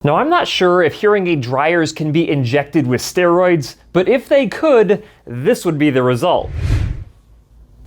Now, I'm not sure if hearing aid dryers can be injected with steroids, but if they could, this would be the result.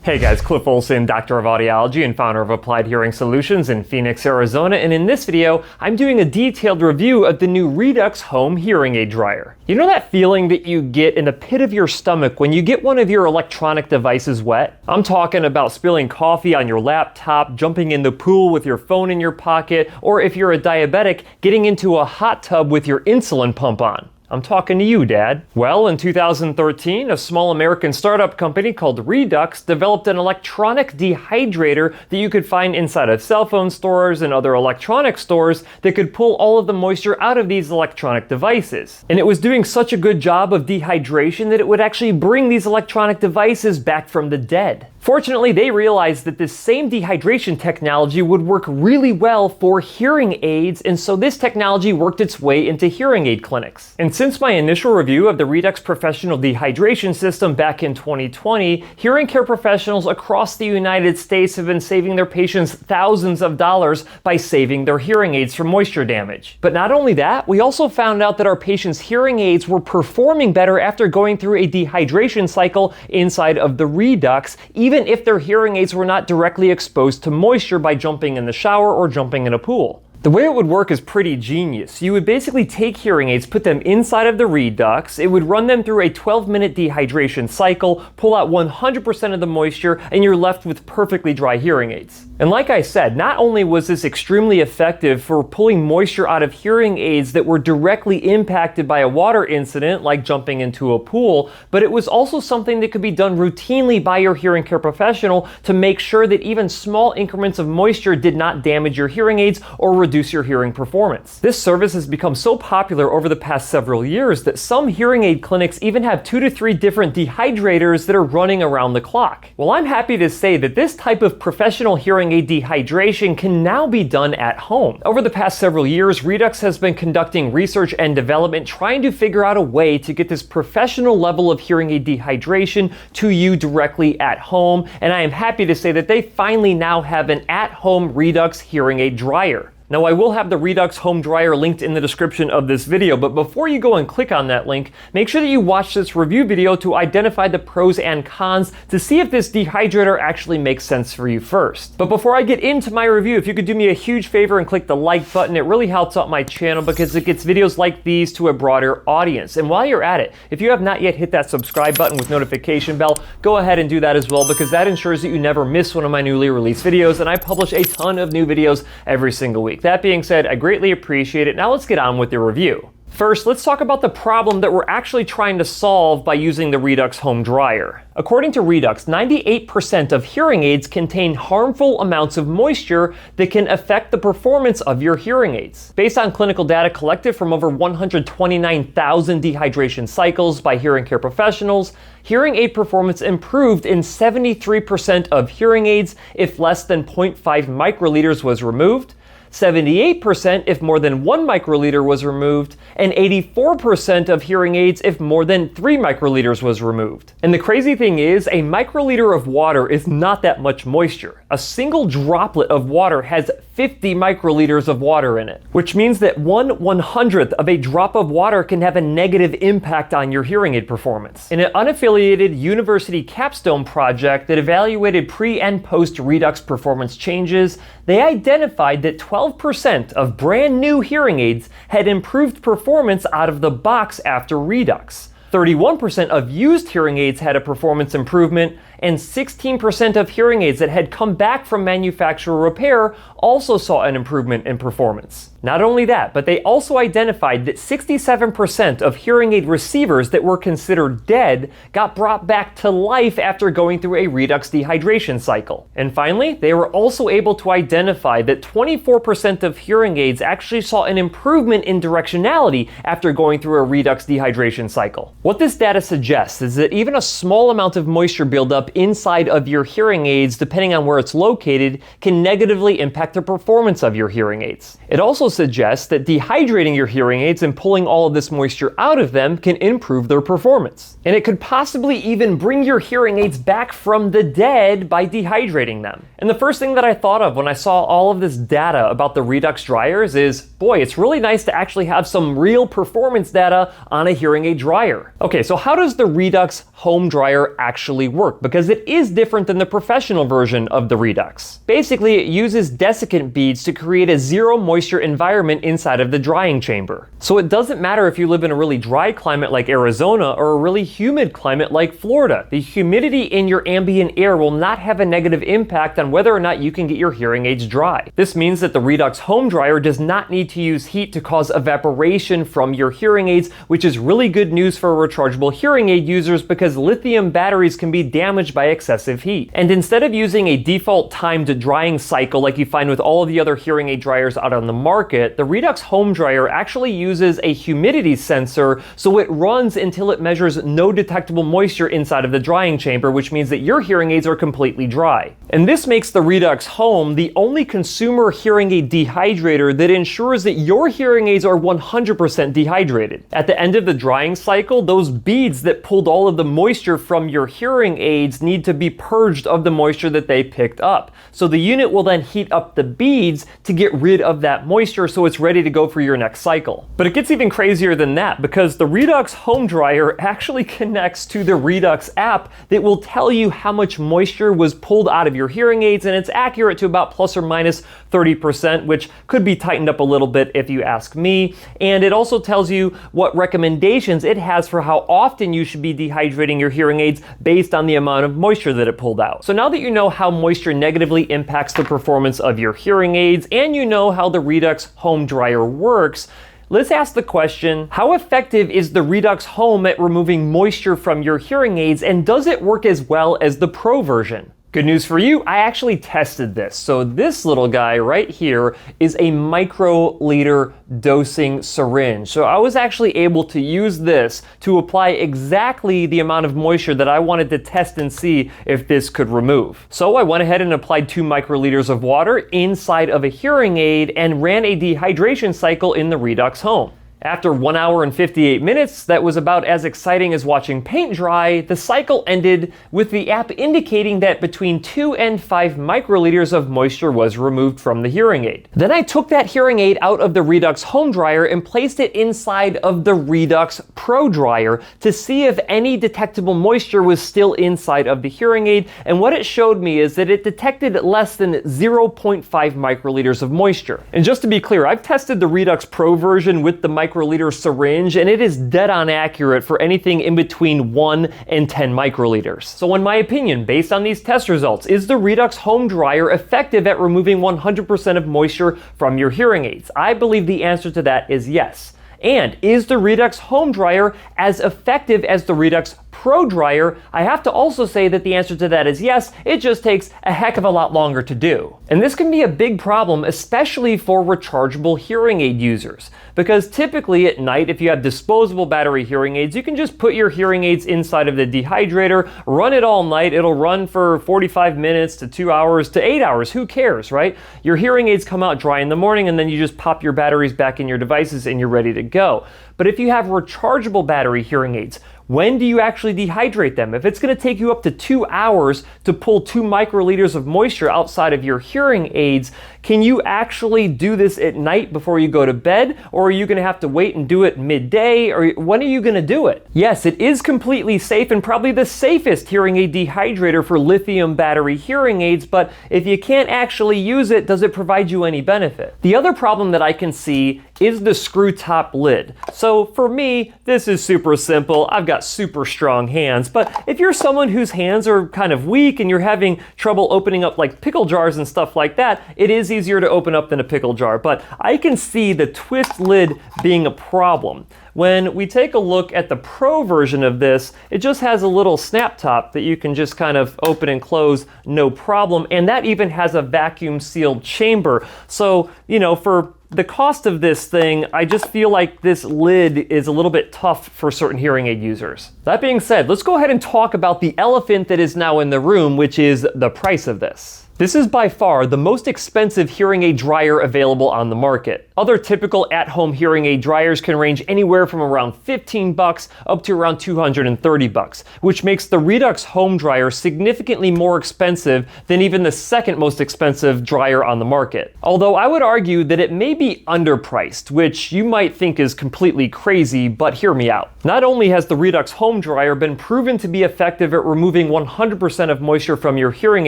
Hey guys, Cliff Olson, Doctor of Audiology and founder of Applied Hearing Solutions in Phoenix, Arizona, and in this video, I'm doing a detailed review of the new Redux Home Hearing Aid Dryer. You know that feeling that you get in the pit of your stomach when you get one of your electronic devices wet? I'm talking about spilling coffee on your laptop, jumping in the pool with your phone in your pocket, or if you're a diabetic, getting into a hot tub with your insulin pump on. I'm talking to you, Dad. Well, in 2013, a small American startup company called Redux developed an electronic dehydrator that you could find inside of cell phone stores and other electronic stores that could pull all of the moisture out of these electronic devices. And it was doing such a good job of dehydration that it would actually bring these electronic devices back from the dead. Fortunately, they realized that this same dehydration technology would work really well for hearing aids, and so this technology worked its way into hearing aid clinics. And since my initial review of the Redux Professional Dehydration System back in 2020, hearing care professionals across the United States have been saving their patients thousands of dollars by saving their hearing aids from moisture damage. But not only that, we also found out that our patients' hearing aids were performing better after going through a dehydration cycle inside of the Redux, even if their hearing aids were not directly exposed to moisture by jumping in the shower or jumping in a pool. The way it would work is pretty genius. You would basically take hearing aids, put them inside of the Redux, it would run them through a 12-minute dehydration cycle, pull out 100% of the moisture, and you're left with perfectly dry hearing aids. And like I said, not only was this extremely effective for pulling moisture out of hearing aids that were directly impacted by a water incident, like jumping into a pool, but it was also something that could be done routinely by your hearing care professional to make sure that even small increments of moisture did not damage your hearing aids or reduce your hearing performance. This service has become so popular over the past several years that some hearing aid clinics even have 2 to 3 different dehydrators that are running around the clock. Well, I'm happy to say that this type of professional hearing aid dehydration can now be done at home. Over the past several years, Redux has been conducting research and development trying to figure out a way to get this professional level of hearing aid dehydration to you directly at home, and I am happy to say that they finally now have an at-home Redux hearing aid dryer. Now, I will have the Redux Home Dryer linked in the description of this video, but before you go and click on that link, make sure that you watch this review video to identify the pros and cons to see if this dehydrator actually makes sense for you first. But before I get into my review, if you could do me a huge favor and click the like button, it really helps out my channel because it gets videos like these to a broader audience. And while you're at it, if you have not yet hit that subscribe button with notification bell, go ahead and do that as well because that ensures that you never miss one of my newly released videos, and I publish a ton of new videos every single week. That being said, I greatly appreciate it. Now let's get on with the review. First, let's talk about the problem that we're actually trying to solve by using the Redux Home Dryer. According to Redux, 98% of hearing aids contain harmful amounts of moisture that can affect the performance of your hearing aids. Based on clinical data collected from over 129,000 dehydration cycles by hearing care professionals, hearing aid performance improved in 73% of hearing aids if less than 0.5 microliters was removed, 78% if more than 1 microliter was removed, and 84% of hearing aids if more than 3 microliters was removed. And the crazy thing is, a microliter of water is not that much moisture. A single droplet of water has 50 microliters of water in it, which means that 1/100th of a drop of water can have a negative impact on your hearing aid performance. In an unaffiliated university capstone project that evaluated pre and post Redux performance changes, they identified that 12% of brand new hearing aids had improved performance out of the box after Redux. 31% of used hearing aids had a performance improvement, and 16% of hearing aids that had come back from manufacturer repair also saw an improvement in performance. Not only that, but they also identified that 67% of hearing aid receivers that were considered dead got brought back to life after going through a Redux dehydration cycle. And finally, they were also able to identify that 24% of hearing aids actually saw an improvement in directionality after going through a Redux dehydration cycle. What this data suggests is that even a small amount of moisture buildup inside of your hearing aids, depending on where it's located, can negatively impact the performance of your hearing aids. It also suggests that dehydrating your hearing aids and pulling all of this moisture out of them can improve their performance. And it could possibly even bring your hearing aids back from the dead by dehydrating them. And the first thing that I thought of when I saw all of this data about the Redux dryers is, boy, it's really nice to actually have some real performance data on a hearing aid dryer. Okay, so how does the Redux Home Dryer actually work? Because it is different than the professional version of the Redux. Basically, it uses desiccant beads to create a zero moisture environment inside of the drying chamber. So it doesn't matter if you live in a really dry climate like Arizona or a really humid climate like Florida. The humidity in your ambient air will not have a negative impact on whether or not you can get your hearing aids dry. This means that the Redux Home Dryer does not need to use heat to cause evaporation from your hearing aids, which is really good news for rechargeable hearing aid users because lithium batteries can be damaged by excessive heat. And instead of using a default timed drying cycle like you find with all of the other hearing aid dryers out on the market, the Redux Home Dryer actually uses a humidity sensor, so it runs until it measures no detectable moisture inside of the drying chamber, which means that your hearing aids are completely dry. And this makes the Redux Home the only consumer hearing aid dehydrator that ensures that your hearing aids are 100% dehydrated. At the end of the drying cycle, those beads that pulled all of the moisture from your hearing aids need to be purged of the moisture that they picked up. So the unit will then heat up the beads to get rid of that moisture so it's ready to go for your next cycle. But it gets even crazier than that because the Redux Home Dryer actually connects to the Redux app that will tell you how much moisture was pulled out of your hearing aids, and it's accurate to about plus or minus 30%, which could be tightened up a little bit if you ask me. And it also tells you what recommendations it has for how often you should be dehydrating your hearing aids based on the amount of moisture that it pulled out. So now that you know how moisture negatively impacts the performance of your hearing aids and you know how the Redux Home Dryer works, let's ask the question, how effective is the Redux Home at removing moisture from your hearing aids, and does it work as well as the Pro version? Good news for you, I actually tested this. So this little guy right here is a microliter dosing syringe. So I was actually able to use this to apply exactly the amount of moisture that I wanted to test and see if this could remove. So I went ahead and applied 2 microliters of water inside of a hearing aid and ran a dehydration cycle in the Redux Home. After 1 hour and 58 minutes, that was about as exciting as watching paint dry, the cycle ended with the app indicating that between 2 and 5 microliters of moisture was removed from the hearing aid. Then I took that hearing aid out of the Redux Home Dryer and placed it inside of the Redux Pro Dryer to see if any detectable moisture was still inside of the hearing aid, and what it showed me is that it detected less than 0.5 microliters of moisture. And just to be clear, I've tested the Redux Pro version with the microliter syringe, and it is dead on accurate for anything in between 1 and 10 microliters. So in my opinion, based on these test results, is the Redux Home Dryer effective at removing 100% of moisture from your hearing aids? I believe the answer to that is yes. And is the Redux Home Dryer as effective as the Redux Pro Dryer? I have to also say that the answer to that is yes, it just takes a heck of a lot longer to do. And this can be a big problem, especially for rechargeable hearing aid users. Because typically at night, if you have disposable battery hearing aids, you can just put your hearing aids inside of the dehydrator, run it all night. It'll run for 45 minutes to 2 hours to 8 hours. Who cares, right? Your hearing aids come out dry in the morning, and then you just pop your batteries back in your devices and you're ready to go. But if you have rechargeable battery hearing aids, when do you actually dehydrate them? If it's going to take you up to 2 hours to pull 2 microliters of moisture outside of your hearing aids, can you actually do this at night before you go to bed? Or are you going to have to wait and do it midday? Or when are you going to do it? Yes, it is completely safe and probably the safest hearing aid dehydrator for lithium battery hearing aids, but if you can't actually use it, does it provide you any benefit? The other problem that I can see is the screw top lid. So for me, this is super simple. I've got super strong hands, but if you're someone whose hands are kind of weak and you're having trouble opening up like pickle jars and stuff like that, it is easier to open up than a pickle jar, but I can see the twist lid being a problem. When we take a look at the Pro version of this, it just has a little snap top that you can just kind of open and close no problem, and that even has a vacuum sealed chamber. So, you know, for the cost of this thing, I just feel like this lid is a little bit tough for certain hearing aid users. That being said, let's go ahead and talk about the elephant that is now in the room, which is the price of this. This is by far the most expensive hearing aid dryer available on the market. Other typical at-home hearing aid dryers can range anywhere from around $15 up to around $230, which makes the Redux Home Dryer significantly more expensive than even the second most expensive dryer on the market. Although I would argue that it may be underpriced, which you might think is completely crazy, but hear me out. Not only has the Redux Home Dryer been proven to be effective at removing 100% of moisture from your hearing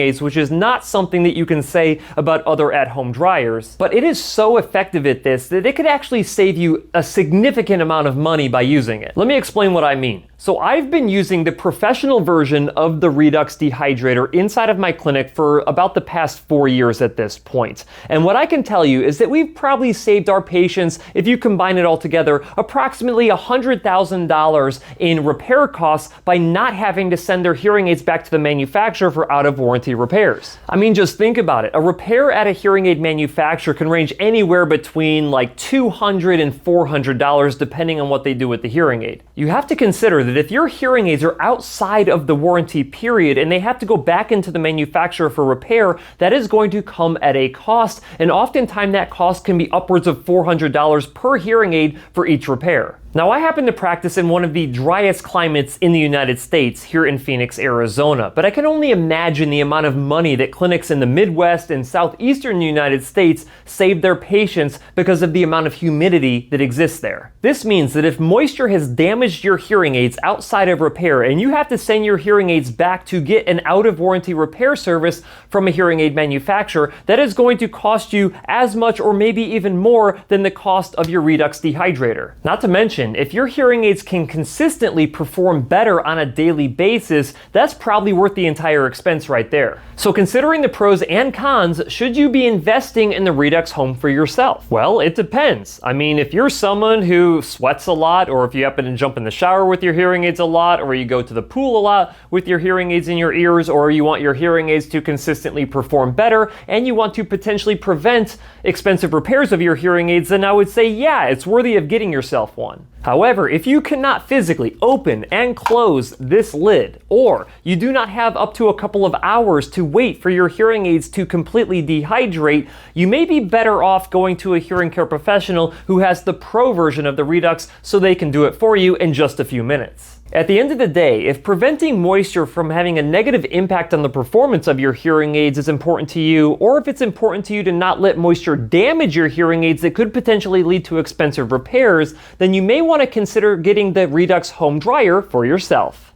aids, which is not something that you can say about other at-home dryers, but it is so effective at this that it could actually save you a significant amount of money by using it. Let me explain what I mean. So I've been using the professional version of the Redux dehydrator inside of my clinic for about the past 4 years at this point. And what I can tell you is that we've probably saved our patients, if you combine it all together, approximately $100,000 in repair costs by not having to send their hearing aids back to the manufacturer for out-of-warranty repairs. I mean, just think about it. A repair at a hearing aid manufacturer can range anywhere between like $200 and $400 depending on what they do with the hearing aid. You have to consider that if your hearing aids are outside of the warranty period and they have to go back into the manufacturer for repair, that is going to come at a cost, and oftentimes that cost can be upwards of $400 per hearing aid for each repair. Now, I happen to practice in one of the driest climates in the United States, here in Phoenix, Arizona, but I can only imagine the amount of money that clinics in the Midwest and Southeastern United States save their patients because of the amount of humidity that exists there. This means that if moisture has damaged your hearing aids outside of repair and you have to send your hearing aids back to get an out-of-warranty repair service from a hearing aid manufacturer, that is going to cost you as much or maybe even more than the cost of your Redux dehydrator. Not to mention, if your hearing aids can consistently perform better on a daily basis, that's probably worth the entire expense right there. So considering the pros and cons, should you be investing in the Redux Home for yourself? Well, it depends. I mean, if you're someone who sweats a lot, or if you happen to jump in the shower with your hearing aids a lot, or you go to the pool a lot with your hearing aids in your ears, or you want your hearing aids to consistently perform better, and you want to potentially prevent expensive repairs of your hearing aids, then I would say, yeah, it's worthy of getting yourself one. However, if you cannot physically open and close this lid, or you do not have up to a couple of hours to wait for your hearing aids to completely dehydrate, you may be better off going to a hearing care professional who has the pro version of the Redux so they can do it for you in just a few minutes. At the end of the day, if preventing moisture from having a negative impact on the performance of your hearing aids is important to you, or if it's important to you to not let moisture damage your hearing aids that could potentially lead to expensive repairs, then you may want to consider getting the Redux Home Dryer for yourself.